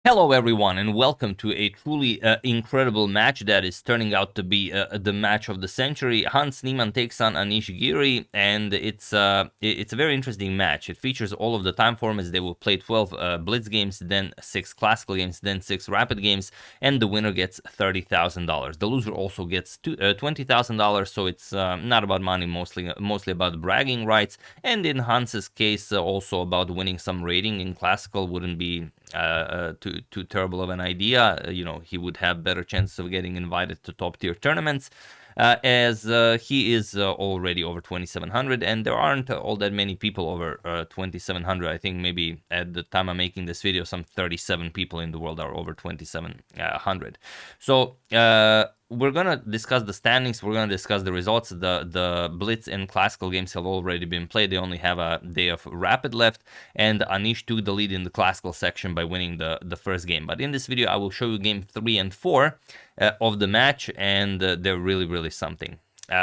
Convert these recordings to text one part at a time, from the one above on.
Hello everyone and welcome to a truly incredible match that is turning out to be the match of the century. Niemann takes on Anish Giri, and it's a very interesting match. It features all of the time formats. They will play 12 blitz games, then 6 classical games, then 6 rapid games, and the winner gets $30,000. The loser also gets $20,000, so it's not about money, mostly about bragging rights, and in Hans's case also about winning some rating. In classical wouldn't be too terrible of an idea. He would have better chances of getting invited to top tier tournaments, as he is already over 2,700, and there aren't all that many people over 2,700. I think maybe at the time I'm making this video, some 37 people in the world are over 2,700. So we're gonna discuss the standings. We're gonna discuss the results. The blitz and classical games have already been played. They only have a day of rapid left, and Anish took the lead in the classical section by winning the first game. But in this video, I will show you game 3 and 4 of the match, and they're really something.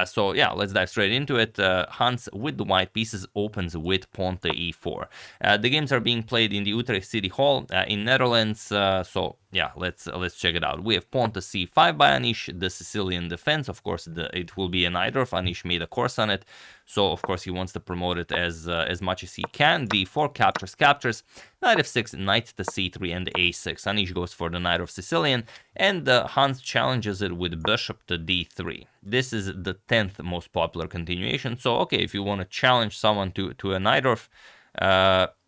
So yeah, let's dive straight into it. Hans with the white pieces opens with pawn to e4. The games are being played in the Utrecht City Hall in Netherlands. So yeah, let's check it out. We have pawn to c5 by Anish, the Sicilian defense. Of course, it will be a Najdorf. Anish made a course on it, so of course he wants to promote it as much as he can. d4 captures. Knight f6, knight to c3, and a6. Anish goes for the Knight of Sicilian, and Hans challenges it with bishop to d3. This is the 10th most popular continuation. So okay, if you want to challenge someone to a Najdorf,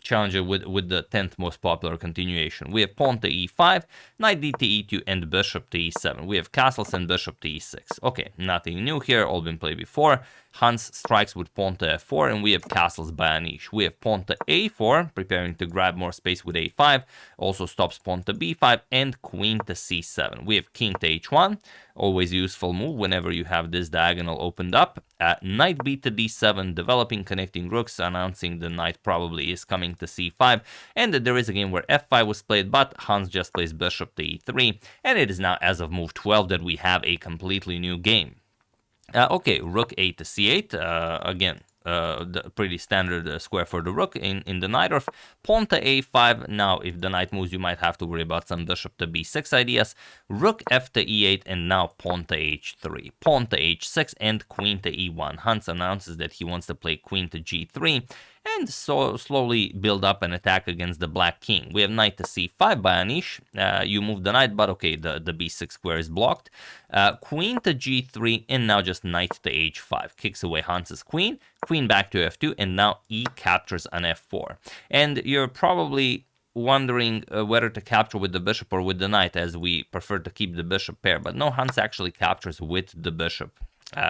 challenge it with the 10th most popular continuation. We have pawn to e5, knight d to e2, and bishop to e7. We have castles and bishop to e6. Okay, nothing new here, all been played before. Hans strikes with pawn to f4, and we have castles by Anish. We have pawn to a4, preparing to grab more space with a5, also stops pawn to b5, and queen to c7. We have king to h1, always a useful move whenever you have this diagonal opened up. Knight b to d7, developing connecting rooks, announcing the knight probably is coming to c5, and there is a game where f5 was played, but Hans just plays bishop to e3, and it is now as of move 12 that we have a completely new game. Okay, rook a to c8, again, the pretty standard square for the rook in the Najdorf. Pawn to a5. Now, if the knight moves, you might have to worry about some bishop to b6 ideas. Rook f to e8, and now pawn to h3. Pawn to h6, and queen to e1. Hans announces that he wants to play queen to g3, and so slowly build up an attack against the black king. We have knight to c5 by Anish. You move the knight, but okay, the b6 square is blocked. Queen to g3, and now just knight to h5. Kicks away Hans's queen. Queen back to f2, and now e captures on f4. And you're probably wondering whether to capture with the bishop or with the knight, as we prefer to keep the bishop pair. But no, Hans actually captures with the bishop.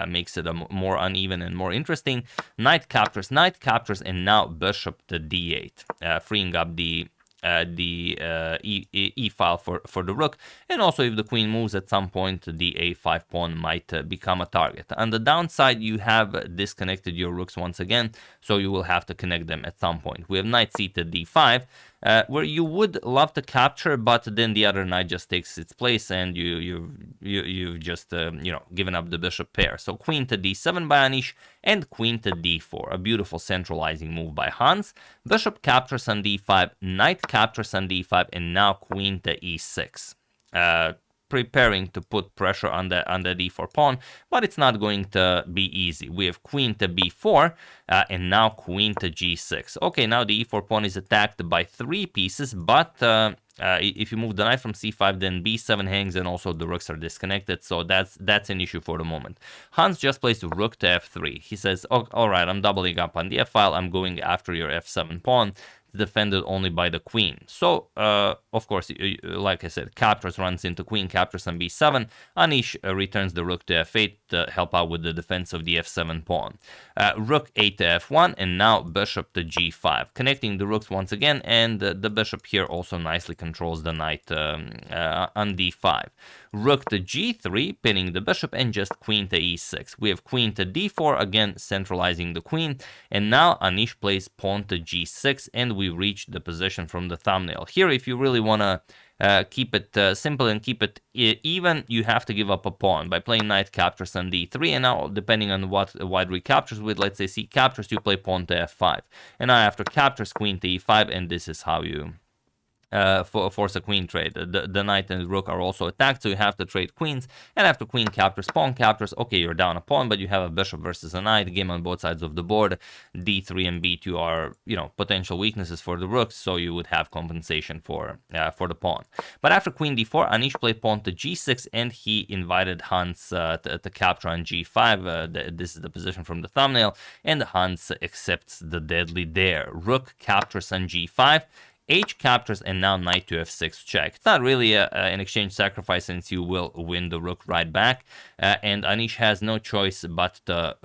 Makes it more uneven and more interesting. Knight captures, and now bishop to d8, freeing up the e file for the rook, and also if the queen moves at some point, the a5 pawn might become a target. On the downside, you have disconnected your rooks once again, so you will have to connect them at some point. We have knight c to d5, where you would love to capture, but then the other knight just takes its place, and you've just given up the bishop pair. So queen to d7 by Anish, and queen to d4, a beautiful centralizing move by Hans. Bishop captures on d5, knight captures on d5, and now queen to e6. Preparing to put pressure on the d4 pawn, but it's not going to be easy. We have queen to b4, and now queen to g6. Okay, now the e4 pawn is attacked by 3 pieces, but if you move the knight from c5, then b7 hangs, and also the rooks are disconnected, so that's an issue for the moment. Hans just plays rook to f3. He says, oh, all right, I'm doubling up on the f file. I'm going after your f7 pawn, defended only by the queen. So, of course, like I said, captures, runs into queen, captures on b7. Anish returns the rook to f8 to help out with the defense of the f7 pawn. Rook a to f1, and now bishop to g5, connecting the rooks once again, and the bishop here also nicely controls the knight on d5. Rook to g3, pinning the bishop, and just queen to e6. We have queen to d4, again centralizing the queen, and now Anish plays pawn to g6, and we reach the position from the thumbnail. Here, if you really want to keep it simple and keep it even, you have to give up a pawn by playing knight captures on d3, and now depending on what white recaptures with, let's say c captures, you play pawn to f5, and now after captures, queen to e5, and this is how you force a queen trade. The knight and the rook are also attacked, so you have to trade queens. And after queen captures, pawn captures, okay, you're down a pawn, but you have a bishop versus a knight, game on both sides of the board. D3 and B2 are, you know, potential weaknesses for the rooks, so you would have compensation for the pawn. But after queen D4, Anish played pawn to G6, and he invited Hans to capture on G5. This is the position from the thumbnail, and Hans accepts the deadly dare. Rook captures on G5. H captures, and now knight to f6 check. It's not really an exchange sacrifice, since you will win the rook right back, and Anish has no choice but to,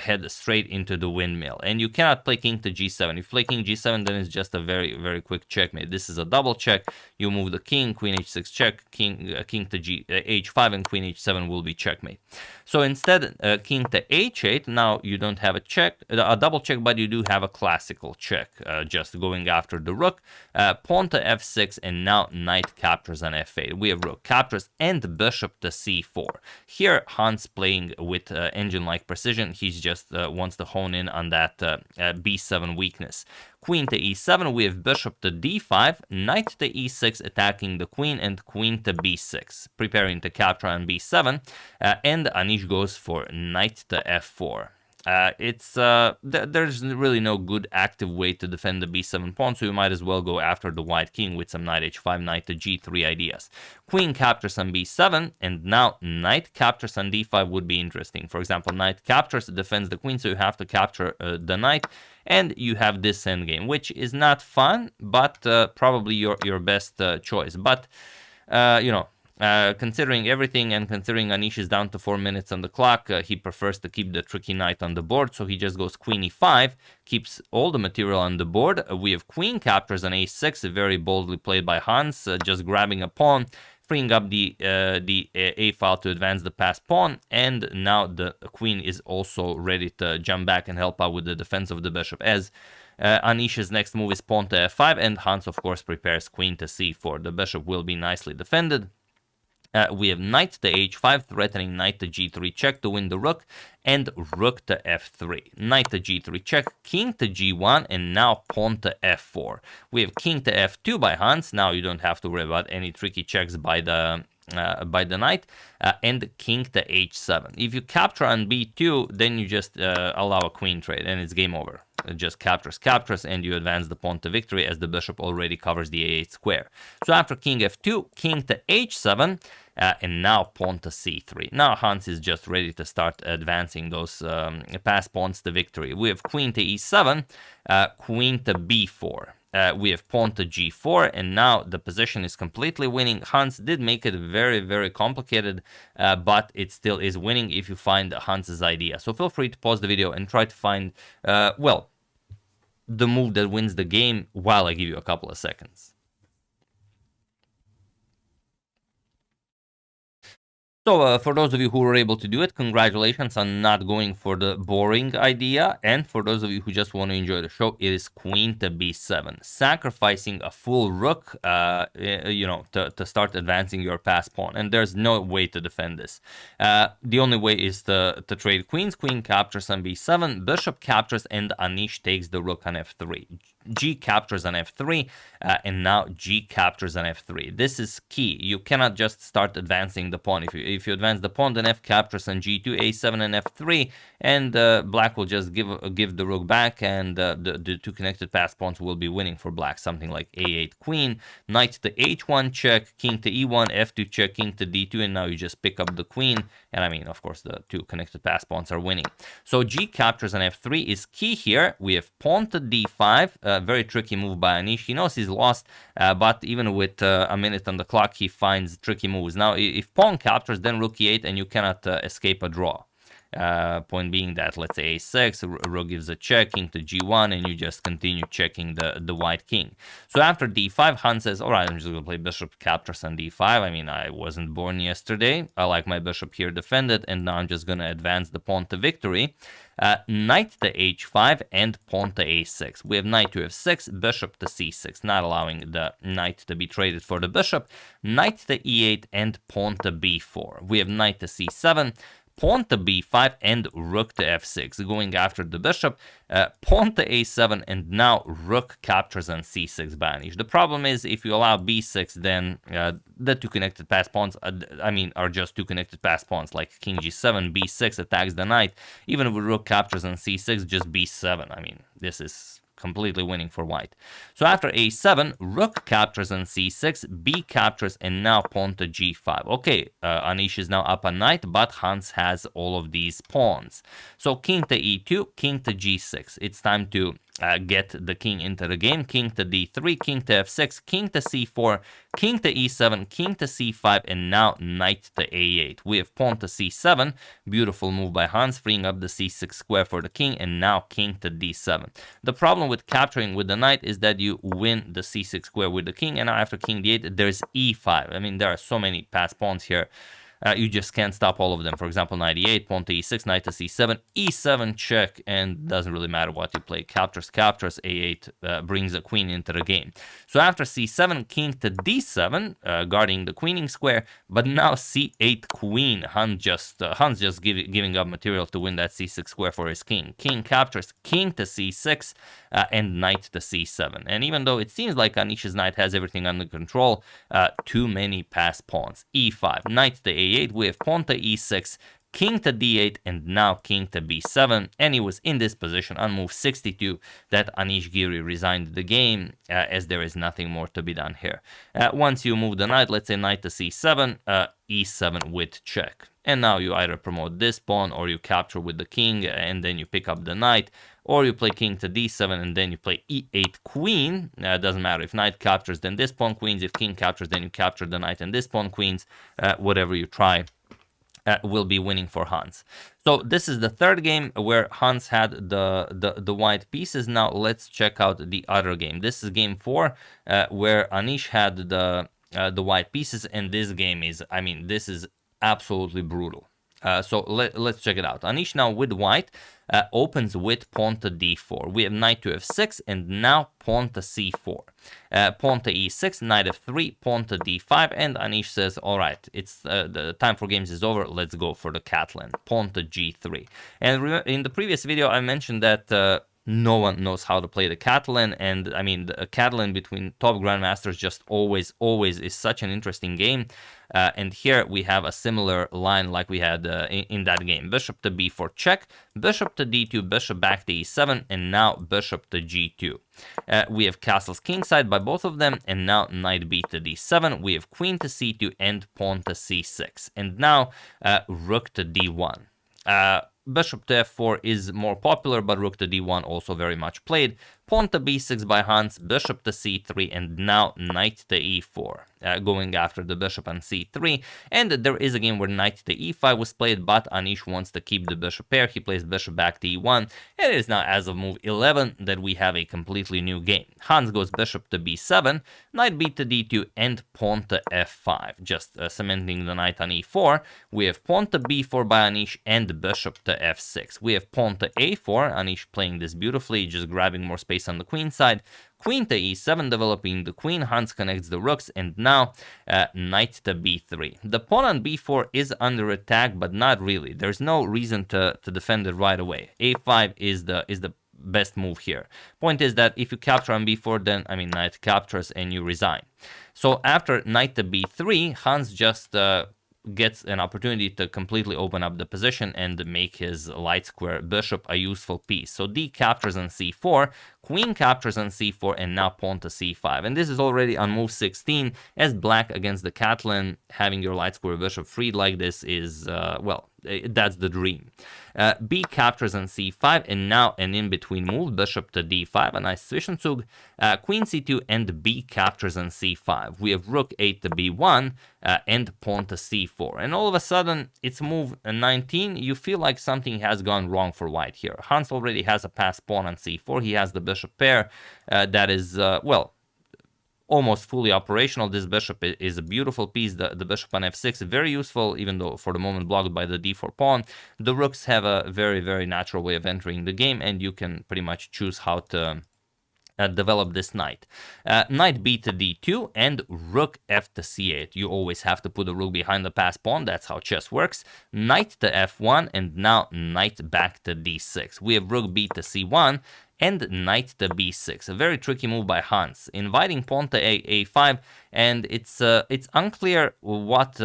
head straight into the windmill. And you cannot play king to g7. If you play king g7, then it's just a very, very quick checkmate. This is a double check. You move the king, queen h6 check, king to h5, and queen h7 will be checkmate. So instead, king to h8. Now you don't have a double check, but you do have a classical check, just going after the rook. Pawn to f6, and now knight captures on f8. We have rook captures and bishop to c4. Here, Hans playing with engine-like precision. He just wants to hone in on that b7 weakness. Queen to e7, we have bishop to d5, knight to e6 attacking the queen, and queen to b6, preparing to capture on b7, and Anish goes for knight to f4. There's really no good active way to defend the b7 pawn, so you might as well go after the white king with some knight h5, knight to g3 ideas. Queen captures on b7, and now knight captures on d5 would be interesting. For example, knight captures, defends the queen, so you have to capture the knight, and you have this endgame, which is not fun, but probably your best choice. But, considering everything, and considering Anish is down to 4 minutes on the clock, he prefers to keep the tricky knight on the board, so he just goes queen e5, keeps all the material on the board. We have queen captures on a6, very boldly played by Hans, just grabbing a pawn, freeing up the a file to advance the passed pawn, and now the queen is also ready to jump back and help out with the defense of the bishop, as Anish's next move is pawn to f5, and Hans, of course, prepares queen to c4. The bishop will be nicely defended. We have knight to h5, threatening knight to g3 check to win the rook, and rook to f3. Knight to g3 check, king to g1, and now pawn to f4. We have king to f2 by Hans. Now you don't have to worry about any tricky checks by the knight, and king to h7. If you capture on b2, then you just allow a queen trade, and it's game over. It just captures, and you advance the pawn to victory, as the bishop already covers the a8 square. So after king f2, king to h7, and now pawn to c3. Now Hans is just ready to start advancing those passed pawns to victory. We have queen to e7, queen to b4. We have pawn to g4, and now the position is completely winning. Hans did make it very, very complicated, but it still is winning if you find Hans's idea. So feel free to pause the video and try to find, the move that wins the game while I give you a couple of seconds. So for those of you who were able to do it, congratulations on not going for the boring idea. And for those of you who just want to enjoy the show, it is queen to b7, sacrificing a full rook, to start advancing your passed pawn. And there's no way to defend this. The only way is to trade queens. Queen captures on b7, bishop captures, and Anish takes the rook on f3. G captures on f3, and now G captures on f3. This is key. You cannot just start advancing the pawn. If you advance the pawn, then f captures on g2, a7, and f3, and black will just give the rook back, and the two connected passed pawns will be winning for black. Something like a8 queen, knight to h1 check, king to e1, f2 check, king to d2, and now you just pick up the queen, and I mean, of course, the two connected passed pawns are winning. So G captures on f3 is key here. We have pawn to d5, very tricky move by Anish. He knows he's lost, but even with a minute on the clock, he finds tricky moves. Now, if pawn captures, then rook e8, and you cannot escape a draw. Point being that, let's say a6, rook gives a check, king to g1, and you just continue checking the white king. So after d5, Hans says, all right, I'm just going to play bishop captures on d5. I mean, I wasn't born yesterday. I like my bishop here defended, and now I'm just going to advance the pawn to victory. Knight to h5 and pawn to a6. We have knight to f6, bishop to c6, not allowing the knight to be traded for the bishop. Knight to e8 and pawn to b4. We have knight to c7, pawn to b5 and rook to f6, going after the bishop, pawn to a7, and now rook captures on c6 by Anish. The problem is if you allow b6, then the two connected pass pawns, are just two connected pass pawns, like king g7, b6 attacks the knight. Even with rook captures on c6, just b7. I mean, this is completely winning for white. So after a7, rook captures on c6, b captures, and now pawn to g5. Okay, Anish is now up a knight, but Hans has all of these pawns. So king to e2, king to g6. It's time to get the king into the game. King to d3, king to f6, king to c4, king to e7, king to c5, and now knight to a8. We have pawn to c7. Beautiful move by Hans, freeing up the c6 square for the king, and now king to d7. The problem with capturing with the knight is that you win the c6 square with the king, and now after king d8, there's e5. I mean, there are so many pass pawns here. You just can't stop all of them. For example, knight e8, pawn to e6, knight to c7, e7 check, and doesn't really matter what you play. Captures, a8 brings a queen into the game. So after c7, king to d7, guarding the queening square, but now c8 queen. Hans just giving up material to win that c6 square for his king. King captures, king to c6, and knight to c7. And even though it seems like Anish's knight has everything under control, too many pass pawns. e5, knight to a8, we have pawn to e6, king to d8, and now king to b7, and he was in this position on move 62 that Anish Giri resigned the game, as there is nothing more to be done here. Once you move the knight, let's say knight to c7, e7 with check. And now you either promote this pawn, or you capture with the king, and then you pick up the knight, or you play king to d7, and then you play e8 queen. Doesn't matter. If knight captures, then this pawn queens. If king captures, then you capture the knight and this pawn queens. Whatever you try will be winning for Hans. So this is the third game where Hans had the white pieces. Now let's check out the other game. This is game 4, where Anish had the white pieces, and this game is, I mean, this is absolutely brutal. So let's check it out. Anish now with white opens with pawn to d4. We have knight to f6, and now pawn to c4. Pawn to e6, knight f3, pawn to d5, and Anish says, all right, it's the time for games is over, let's go for the Catalan. Pawn to g3. And in the previous video, I mentioned that no one knows how to play the Catalan, and I mean, the Catalan between top grandmasters just always is such an interesting game. And here we have a similar line like we had in that game. Bishop to b4 check, bishop to d2, bishop back to e7, and now bishop to g2. We have castles kingside by both of them, and now knight b to d7. We have queen to c2 and pawn to c6. And now rook to d1. Bishop to f4 is more popular, but rook to d1 also very much played. Pawn to b6 by Hans, bishop to c3, and now knight to e4, going after the bishop on c3. And there is a game where knight to e5 was played, but Anish wants to keep the bishop pair. He plays bishop back to e1. It is now, as of move 11, that we have a completely new game. Hans goes bishop to b7, knight b to d2, and pawn to f5, just cementing the knight on e4. We have pawn to b4 by Anish and bishop to f6. We have pawn to a4, Anish playing this beautifully, just grabbing more space on the queen side. Queen to e7, developing the queen. Hans connects the rooks, and now knight to b3. The pawn on b4 is under attack, but not really. There's no reason to defend it right away. a5 is the best move here. Point is that if you capture on b4, then, I mean, knight captures and you resign. So after knight to b3, Hans just gets an opportunity to completely open up the position and make his light square bishop a useful piece. So d captures on c4, queen captures on c4, and now pawn to c5. And this is already on move 16, as black against the Catalan, having your light square bishop freed like this is, well, that's the dream. B captures on c5, and now an in-between move, bishop to d5, a nice Zwischenzug, queen c2, and b captures on c5. We have rook 8 to b1, and pawn to c4. And all of a sudden, it's move 19. You feel like something has gone wrong for white here. Hans already has a passed pawn on c4. He has the bishop pair that is, well, almost fully operational. This bishop is a beautiful piece. The bishop on f6, very useful, even though for the moment blocked by the d4 pawn. The rooks have a very, very natural way of entering the game, and you can pretty much choose how to develop this knight. Knight b to d2 and rook f to c8. You always have to put the rook behind the passed pawn. That's how chess works. Knight to f1 and now knight back to d6. We have rook b to c1 and knight to b6. A very tricky move by Hans, inviting pawn to a5, and it's unclear what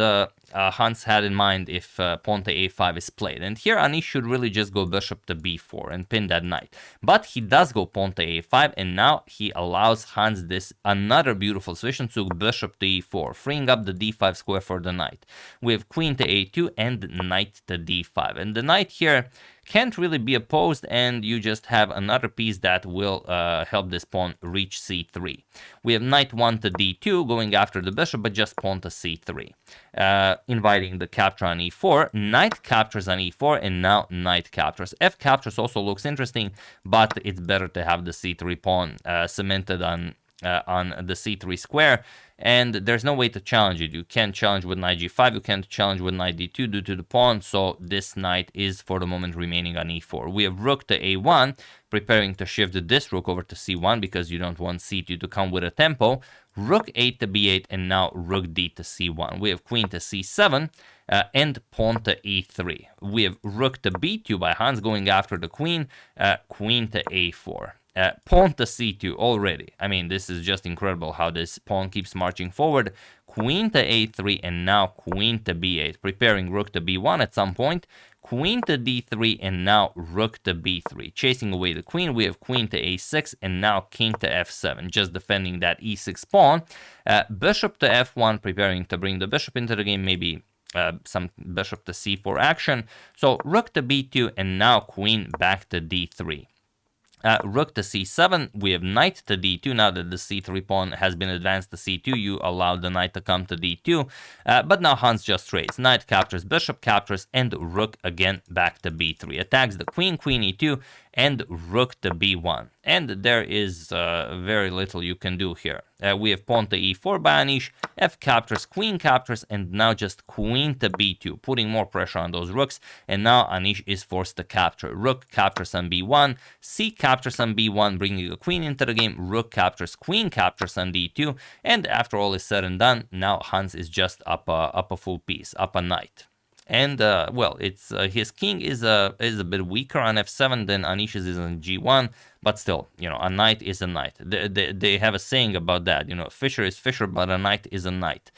Hans had in mind if pawn to a5 is played. And here Anish should really just go bishop to b4 and pin that knight. But he does go pawn to a5, and now he allows Hans this another beautiful solution to bishop to e4, freeing up the d5 square for the knight. We have queen to a2 and knight to d5. And the knight here can't really be opposed, and you just have another piece that will help this pawn reach c3. We have knight 1 to d2 going after the bishop, but just pawn to c3, inviting the capture on e4. Knight captures on e4, and now knight captures. F captures also looks interesting, but it's better to have the c3 pawn cemented on the c3 square, and there's no way to challenge it. You can't challenge with knight g5, you can't challenge with knight d2 due to the pawn, so this knight is for the moment remaining on e4. We have rook to a1, preparing to shift this rook over to c1 because you don't want c2 to come with a tempo. Rook 8 to b8, and now rook d to c1. We have queen to c7 and pawn to e3. We have rook to b2 by Hans going after the queen, queen to a4. Pawn to c2 already. I mean, this is just incredible how this pawn keeps marching forward. Queen to a3 and now queen to b8, preparing rook to b1 at some point. Queen to d3 and now rook to b3, chasing away the queen. We have queen to a6 and now king to f7, just defending that e6 pawn. Bishop to f1, preparing to bring the bishop into the game, maybe some bishop to c4 action. So rook to b2 and now queen back to d3. Rook to c7, we have knight to d2. Now that the c3 pawn has been advanced to c2, you allow the knight to come to d2. But now Hans just trades. Knight captures, bishop captures, and rook again back to b3. Attacks the queen, queen e2, and rook to b1. And there is very little you can do here. We have pawn to e4 by Anish, f captures, and now just queen to b2, putting more pressure on those rooks. And now Anish is forced to capture. Rook captures on b1, c captures on b1, bringing the queen into the game. Rook captures, queen captures on d2. And after all is said and done, now Hans is just up a full piece, up a knight. And well, it's his king is a bit weaker on f7 than Anish's is on g1, but still, you know, a knight is a knight. They have a saying about that, you know, Fisher is Fisher, but a knight is a knight.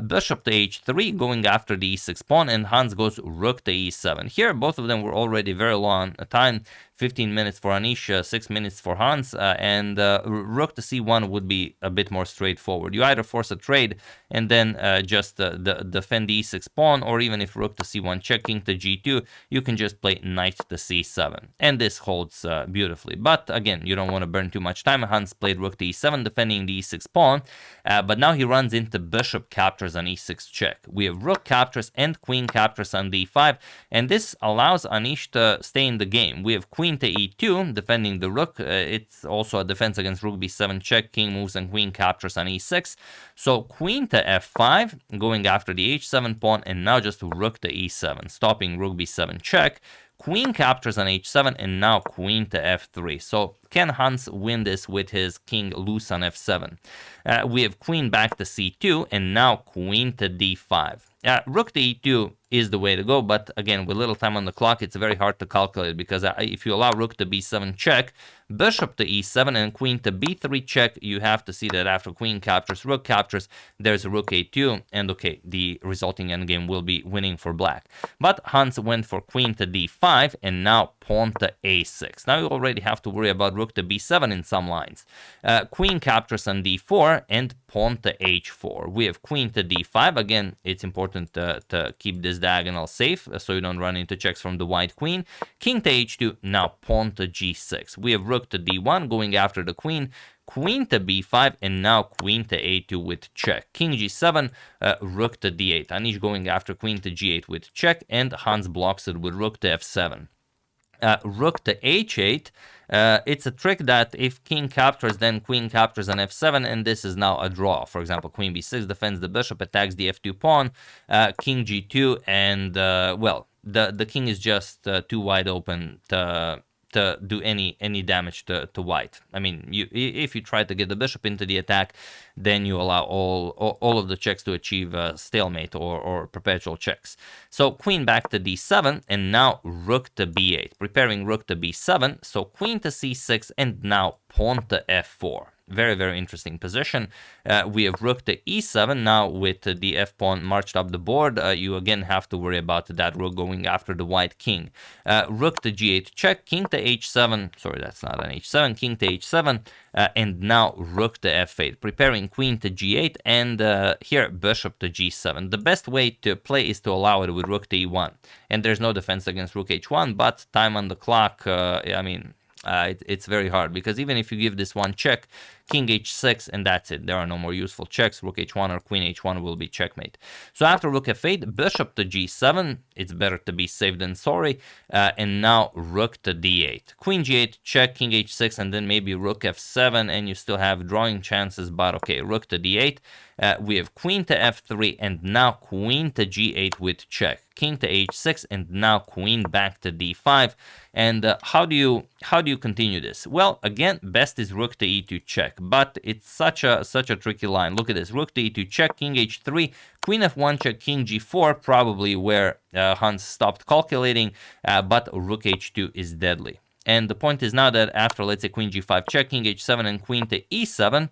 Bishop to h3, going after the e6 pawn, and Hans goes rook to e7. Here, both of them were already very long a time, 15 minutes for Anish, 6 minutes for Hans, and rook to c1 would be a bit more straightforward. You either force a trade and then just defend the e6 pawn, or even if rook to c1 check, king to g2, you can just play knight to c7. And this holds beautifully. But again, you don't want to burn too much time. Hans played rook to e7, defending the e6 pawn, but now he runs into bishop captures on e6 check. We have rook captures and queen captures on d5, and this allows Anish to stay in the game. We have queen to e2, defending the rook. It's also a defense against rook b7 check, king moves, and queen captures on e6. So queen to f5, going after the h7 pawn, and now just rook to e7, stopping rook b7 check. Queen captures on h7, and now queen to f3. So can Hans win this with his king loose on f7? We have queen back to c2, and now queen to d5. Rook to e2 is the way to go, but again, with little time on the clock, it's very hard to calculate, because if you allow rook to b7 check, bishop to e7, and queen to b3 check, you have to see that after queen captures, rook captures, there's rook a2, and okay, the resulting endgame will be winning for black. But Hans went for queen to d5, and now pawn to a6. Now you already have to worry about rook to b7 in some lines. Queen captures on d4, and pawn to h4. We have queen to d5. Again, it's important to keep this diagonal safe so you don't run into checks from the white queen. King to h2, now pawn to g6. We have rook to d1 going after the queen, queen to b5, and now queen to a2 with check. King g7, rook to d8. Anish going after queen to g8 with check, and Hans blocks it with rook to f7. Rook to h8. It's a trick that if king captures, then queen captures on f7, and this is now a draw. For example, queen b6 defends the bishop, attacks the f2 pawn, king g2, and well, the king is just too wide open to to do any damage to white. I mean, if you try to get the bishop into the attack, then you allow all of the checks to achieve stalemate or perpetual checks. So queen back to d7, and now rook to b8, preparing rook to b7. So queen to c6, and now pawn to f4. Very, very interesting position. We have rook to e7. Now with the f-pawn marched up the board, you again have to worry about that rook going after the white king. Rook to g8 check, king to h7. Sorry, that's not an h7. King to h7, and now rook to f8, preparing queen to g8, and here bishop to g7. The best way to play is to allow it with rook to e1. And there's no defense against rook h1, but time on the clock, I mean, it's very hard, because even if you give this one check, king h6, and that's it. There are no more useful checks. Rook h1 or queen h1 will be checkmate. So after rook f8, bishop to g7. It's better to be safe than sorry. And now rook to d8. Queen g8 check, king h6, and then maybe rook f7, and you still have drawing chances, but okay, rook to d8. We have queen to f3, and now queen to g8 with check. King to h6, and now queen back to d5. And how do you continue this? Well, again, best is rook to e2 check, but it's such a tricky line. Look at this: rook to e2 check, king h3, queen f1 check, king g4, probably where Hans stopped calculating, but rook h2 is deadly. And the point is now that after, let's say, queen g5 check, king h7, and queen to e7,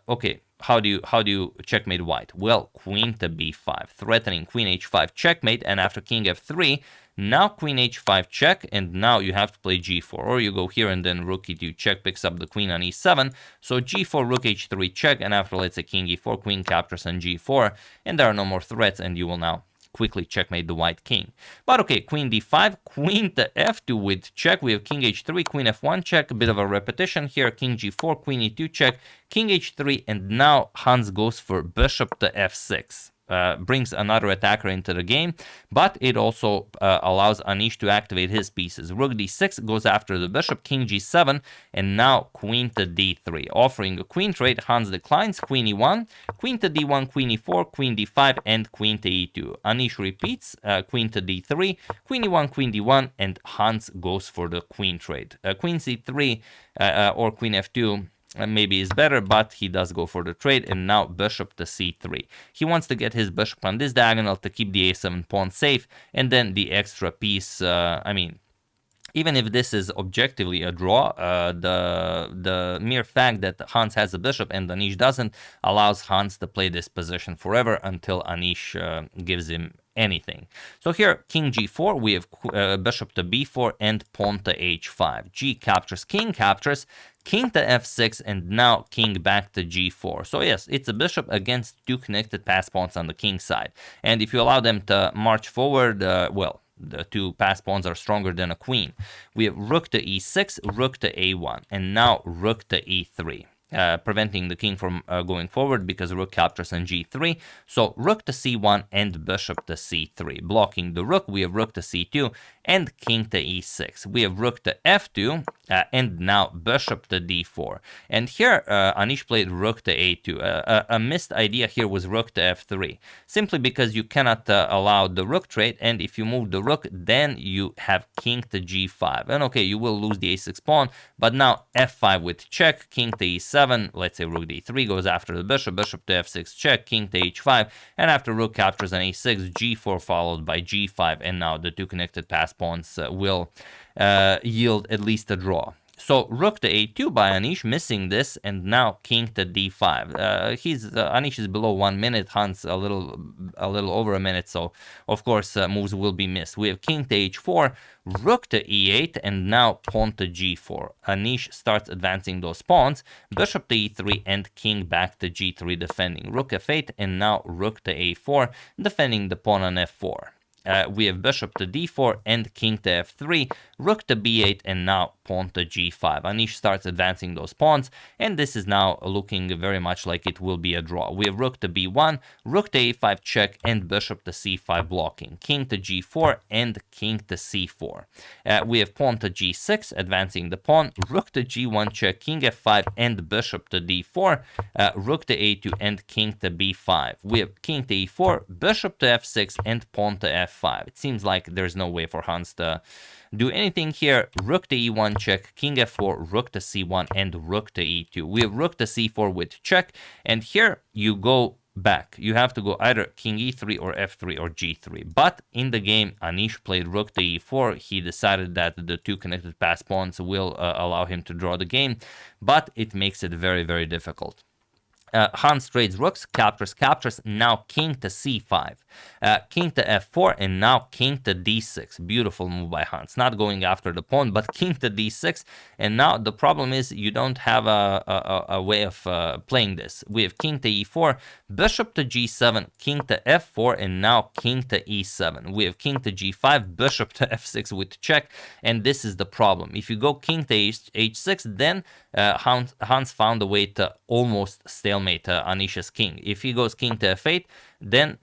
okay, how do you checkmate white? Well, queen to b5, threatening queen h5 checkmate, and after king f3, now queen h5 check, and now you have to play g4, or you go here and then rook e2 check picks up the queen on e7. So g4, rook h3 check, and after, let's say, king e4, queen captures on g4, and there are no more threats, and you will now quickly checkmate the white king. But okay, queen d5, queen to f2 with check. We have king h3, queen f1 check, a bit of a repetition here, king g4, queen e2 check, king h3, and now Hans goes for bishop to f6. Brings another attacker into the game, but it also allows Anish to activate his pieces. Rook d6 goes after the bishop, king g7, and now queen to d3. Offering a queen trade, Hans declines, queen e1, queen to d1, queen e4, queen d5, and queen to e2. Anish repeats, queen to d3, queen e1, queen d1, and Hans goes for the queen trade. Queen c3 or queen f2 maybe is better, but he does go for the trade, and now bishop to c3. He wants to get his bishop on this diagonal to keep the a7 pawn safe, and then the extra piece, I mean, even if this is objectively a draw, the mere fact that Hans has a bishop and Anish doesn't allows Hans to play this position forever until Anish gives him anything. So here, king g4, we have bishop to b4 and pawn to h5. G captures, king captures, king to f6, and now king back to g4. So yes, it's a bishop against two connected pass pawns on the king side. And if you allow them to march forward, well, the two pass pawns are stronger than a queen. We have rook to e6, rook to a1, and now rook to e3. Preventing the king from going forward because rook captures on g3. So rook to c1 and bishop to c3. Blocking the rook, we have rook to c2 and king to e6. We have rook to f2 and now bishop to d4. And here Anish played rook to a2. A missed idea here was rook to f3. Simply because you cannot allow the rook trade, and if you move the rook, then you have king to g5. And okay, you will lose the a6 pawn, but now f5 with check, king to e7, let's say rook d3 goes after the bishop, bishop to f6 check, king to h5, and after rook captures on a6, g4 followed by g5, and now the two connected pass pawns will yield at least a draw. So rook to a2 by Anish, missing this, and now king to d5. Anish is below 1 minute, Hans a little over a minute, so of course moves will be missed. We have king to h4, rook to e8, and now pawn to g4. Anish starts advancing those pawns, bishop to e3, and king back to g3, defending rook f8, and now rook to a4, defending the pawn on f4. We have bishop to d4 and king to f3, rook to b8, and now pawn to g5. Anish starts advancing those pawns, and this is now looking very much like it will be a draw. We have rook to b1, rook to a5 check, and bishop to c5 blocking. King to g4 and king to c4. We have pawn to g6, advancing the pawn, rook to g1 check, king f5, and bishop to d4, rook to a2, and king to b5. We have king to e4, bishop to f6, and pawn to f5. f5. It seems like there's no way for Hans to do anything here. Rook to e1 check, king f4, rook to c1, and rook to e2. We have rook to c4 with check, and here you go back. You have to go either king e3 or f3 or g3. But in the game, Anish played rook to e4. He decided that the two connected pass pawns will allow him to draw the game, but it makes it very, very difficult. Hans trades rooks, captures, now king to c5, king to f4, and now king to d6. Beautiful move by Hans, not going after the pawn, but king to d6. And now the problem is you don't have a way of playing this. We have king to e4, bishop to g7, king to f4, and now king to e7. We have king to g5, bishop to f6 with check, and this is the problem. If you go king to h6, then Hans found a way to almost stalemate Anish's king. If he goes king to f8, then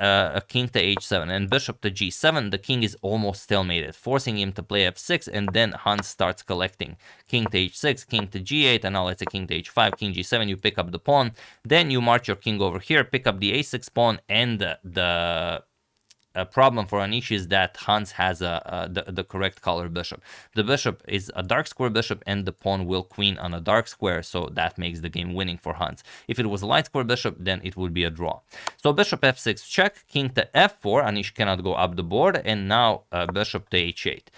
king to h7 and bishop to g7, the king is almost stalemated, forcing him to play f6, and then Hans starts collecting. King to h6, king to g8, and now let's say king to h5, king g7, you pick up the pawn, then you march your king over here, pick up the a6 pawn, and the problem for Anish is that Hans has the correct color bishop. The bishop is a dark square bishop, and the pawn will queen on a dark square, so that makes the game winning for Hans. If it was a light square bishop, then it would be a draw. So bishop f6 check, king to f4, Anish cannot go up the board, and now bishop to h8.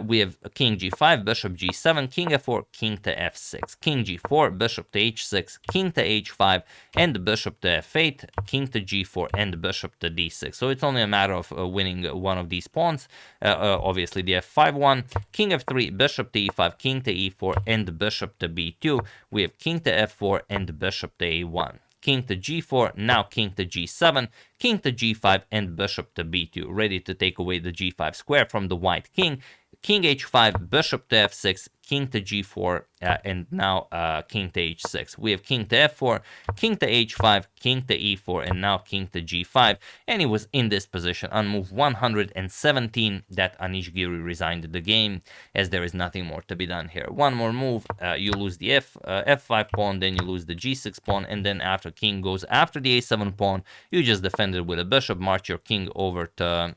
We have king g5, bishop g7, king f4, king to f6, king g4, bishop to h6, king to h5, and bishop to f8, king to g4, and bishop to d6. So it's only a matter of winning one of these pawns. Obviously the f5 one, king f3, bishop to e5, king to e4, and bishop to b2. We have king to f4 and bishop to a1. King to g4, now king to g7, king to g5, and bishop to b2, ready to take away the g5 square from the white king. King h5, bishop to f6, king to g4, and now king to h6. We have king to f4, king to h5, king to e4, and now king to g5. And he was in this position on move 117 that Anish Giri resigned the game, as there is nothing more to be done here. One more move, you lose the f5 pawn, then you lose the g6 pawn, and then after king goes after the a7 pawn, you just defend it with a bishop, march your king over to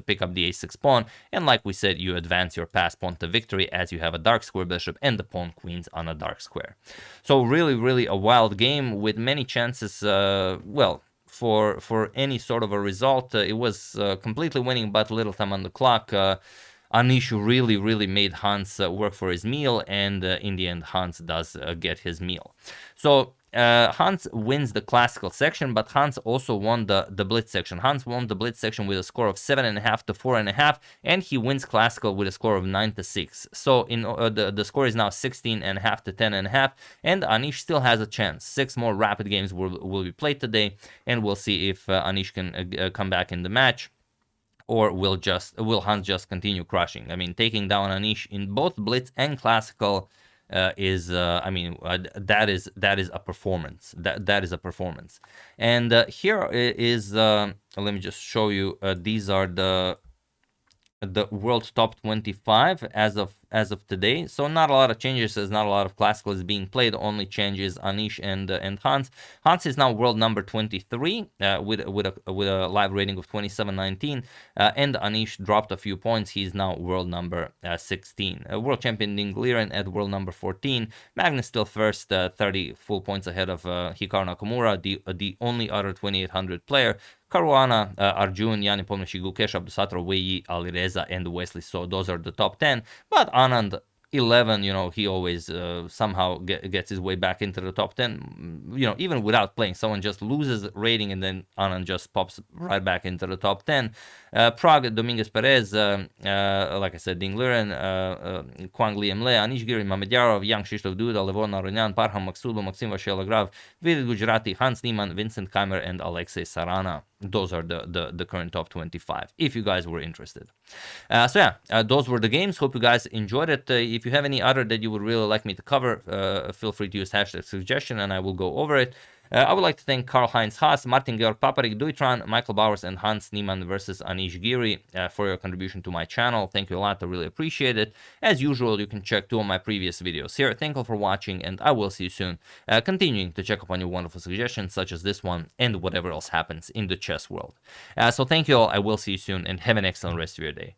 pick up the a6 pawn, and like we said, you advance your pass pawn to victory as you have a dark square bishop and the pawn queens on a dark square. So really a wild game with many chances, well, for any sort of a result. It was completely winning, but little time on the clock. Anish really made Hans work for his meal, and in the end Hans does get his meal. So Hans wins the classical section, but Hans also won the blitz section. Hans won the blitz section with a score of 7.5 to 4.5, and he wins classical with a score of 9 to 6. So in the score is now 16.5 to 10.5, and Anish still has a chance. 6 more rapid games will be played today, and we'll see if Anish can come back in the match, or will Hans just continue crushing. I mean, taking down Anish in both blitz and classical that is a performance. That is a performance. And here is let me just show you. These are the world top 25 as of today. So not a lot of changes, as not a lot of classical is being played. Only changes Anish and Hans. Hans is now world number 23 with a live rating of 27.19, and Anish dropped a few points. He's now world number 16. World champion Ding Liren at world number 14. Magnus still first, 30 full points ahead of Hikaru Nakamura, the only other 2800 player. Caruana, Arjun, Yanni Pomnishi, Gukesh, Abdusatro, Weyi, Alireza, and Wesley. So those are the top 10. But Anand, 11, you know, he always somehow gets his way back into the top 10. You know, even without playing, someone just loses rating and then Anand just pops right back into the top 10. Prague, Dominguez Perez, like I said, Ding Liren, Kwang Liam Le, Anish Giri, Mamedyarov, Yang Krzysztof Duda, Levon Aronian, Parham Maksulu, Maxim Vashelagrav, Vidit Gujarati, Hans Niemann, Vincent Keimer, and Alexei Sarana. Those are the current top 25, if you guys were interested. So yeah, those were the games. Hope you guys enjoyed it. If you have any other that you would really like me to cover, feel free to use hashtag suggestion and I will go over it. I would like to thank Karl-Heinz Haas, Martin Georg Paparik, Duitran, Michael Bowers, and Hans Niemann versus Anish Giri for your contribution to my channel. Thank you a lot. I really appreciate it. As usual, you can check 2 of my previous videos here. Thank you for watching, and I will see you soon. Continuing to check upon your wonderful suggestions, such as this one, and whatever else happens in the chess world. So thank you all. I will see you soon, and have an excellent rest of your day.